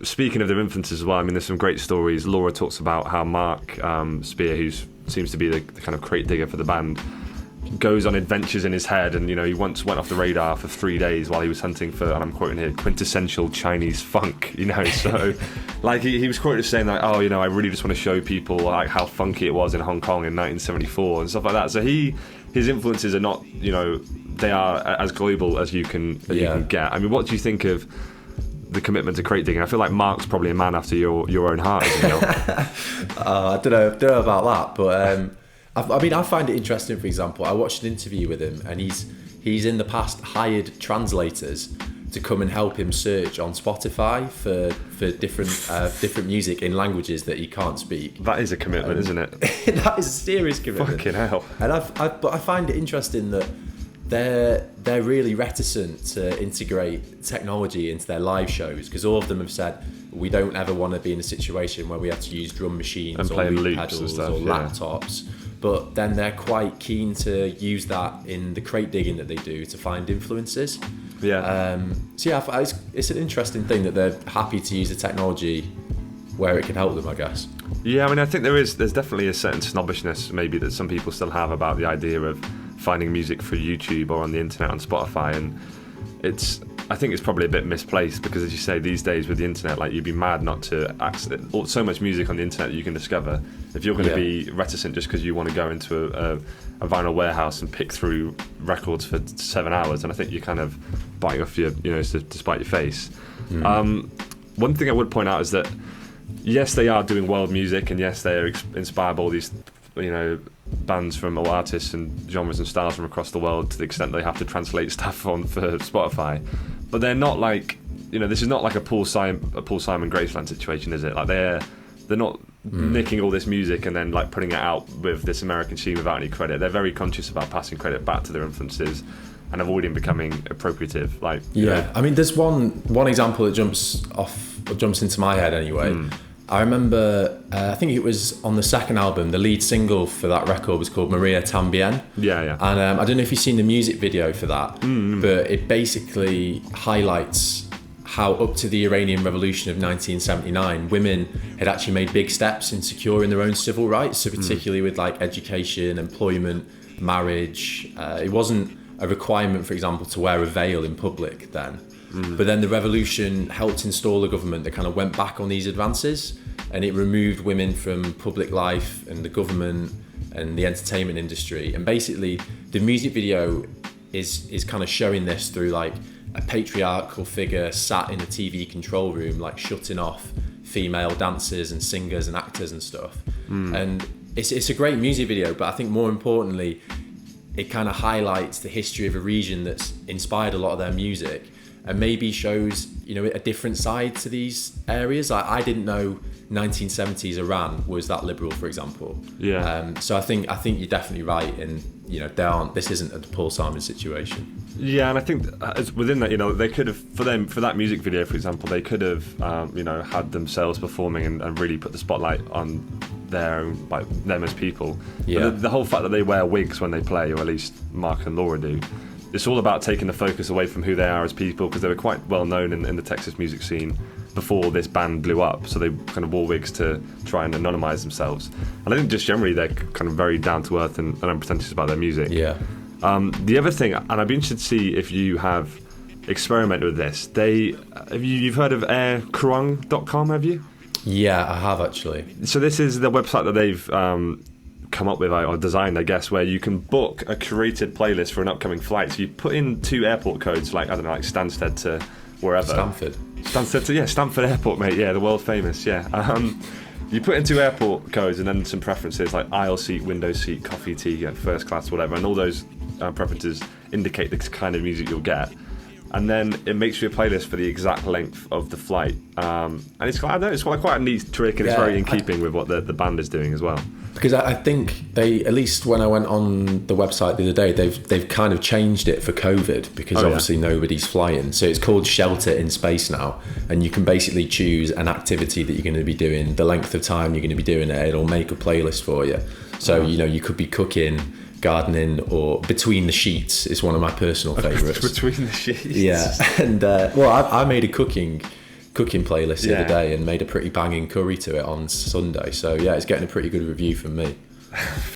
Speaking of their influences as well, I mean, there's some great stories. Laura talks about how Mark Speer, who seems to be the kind of crate digger for the band, goes on adventures in his head, and he once went off the radar for 3 days while he was hunting for, and I'm quoting here, quintessential Chinese funk. So like he was quoted as saying like, oh, I really just want to show people like how funky it was in Hong Kong in 1974 and stuff like that. So his influences are not, they are as global as you can get. I mean, what do you think of the commitment to crate digging? I feel like Mark's probably a man after your own heart, isn't he? I don't know about that, but I find it interesting. For example, I watched an interview with him, and he's in the past hired translators to come and help him search on Spotify for different music in languages that he can't speak. That is a commitment, isn't it? That is a serious commitment. Fucking hell. And but I find it interesting that they're really reticent to integrate technology into their live shows, because all of them have said we don't ever want to be in a situation where we have to use drum machines and or loop pedals pedals stuff, or laptops. But then they're quite keen to use that in the crate digging that they do to find influences. Yeah. It's an interesting thing that they're happy to use the technology where it can help them, I guess. Yeah, I mean, I think there's definitely a certain snobbishness maybe that some people still have about the idea of finding music for YouTube or on the internet on Spotify, and I think it's probably a bit misplaced, because as you say, these days with the internet, like, you'd be mad not to access so much music on the internet that you can discover. If you're going to be reticent just because you want to go into a vinyl warehouse and pick through records for 7 hours, and I think you kind of bite off your, to spite your face. One thing I would point out is that yes, they are doing world music, and yes, they are inspired by all these bands from all artists and genres and styles from across the world, to the extent they have to translate stuff on for Spotify. But they're not like, this is not like a Paul Simon Graceland situation, is it? Like they're not nicking all this music and then like putting it out with this American scene without any credit. They're very conscious about passing credit back to their influences and avoiding becoming appropriative. Like, I mean, there's one example that jumps into my head anyway. I remember, I think it was on the second album, the lead single for that record was called Maria Tambien. Yeah. And I don't know if you've seen the music video for that, but it basically highlights how up to the Iranian Revolution of 1979, women had actually made big steps in securing their own civil rights, so particularly with like education, employment, marriage. It wasn't a requirement, for example, to wear a veil in public then. But then the revolution helped install a government that kind of went back on these advances, and it removed women from public life and the government and the entertainment industry. And basically the music video is kind of showing this through like a patriarchal figure sat in a TV control room, like shutting off female dancers and singers and actors and stuff. And it's a great music video, but I think more importantly, it kind of highlights the history of a region that's inspired a lot of their music, and maybe shows, a different side to these areas. I didn't know 1970s Iran was that liberal, for example. Yeah. So I think you're definitely right in, this isn't a Paul Simon situation. Yeah, and I think within that, they could have, for that music video, for example, they could have, had themselves performing and really put the spotlight on them as people. Yeah. But the whole fact that they wear wigs when they play, or at least Mark and Laura do, it's all about taking the focus away from who they are as people, because they were quite well known in the Texas music scene before this band blew up, so they kind of wore wigs to try and anonymise themselves. And I think just generally they're kind of very down to earth and unpretentious about their music. Yeah. The other thing, and I'd be interested to see if you have experimented with this, you've heard of Khruangbin.com, have you? Yeah, I have actually. So this is the website that they've come up with, or designed, I guess, where you can book a curated playlist for an upcoming flight. So you put in 2 airport codes, like, I don't know, like Stansted to wherever. Stanford Airport, mate. Yeah, the world famous. Yeah. You put in 2 airport codes and then some preferences like aisle seat, window seat, coffee, tea, first class, whatever, and all those preferences indicate the kind of music you'll get. And then it makes you a playlist for the exact length of the flight. And it's quite a neat trick, and it's very in keeping with what the band is doing as well. Because I think they, at least when I went on the website the other day, they've kind of changed it for COVID, because obviously nobody's flying. So it's called Shelter in Space now, and you can basically choose an activity that you're going to be doing, the length of time you're going to be doing it. It'll make a playlist for you. So you could be cooking, gardening, or Between the Sheets is one of my personal favourites. Between the Sheets. Yeah, and I made a cooking cooking playlist the other day and made a pretty banging curry to it on Sunday. So yeah, it's getting a pretty good review from me.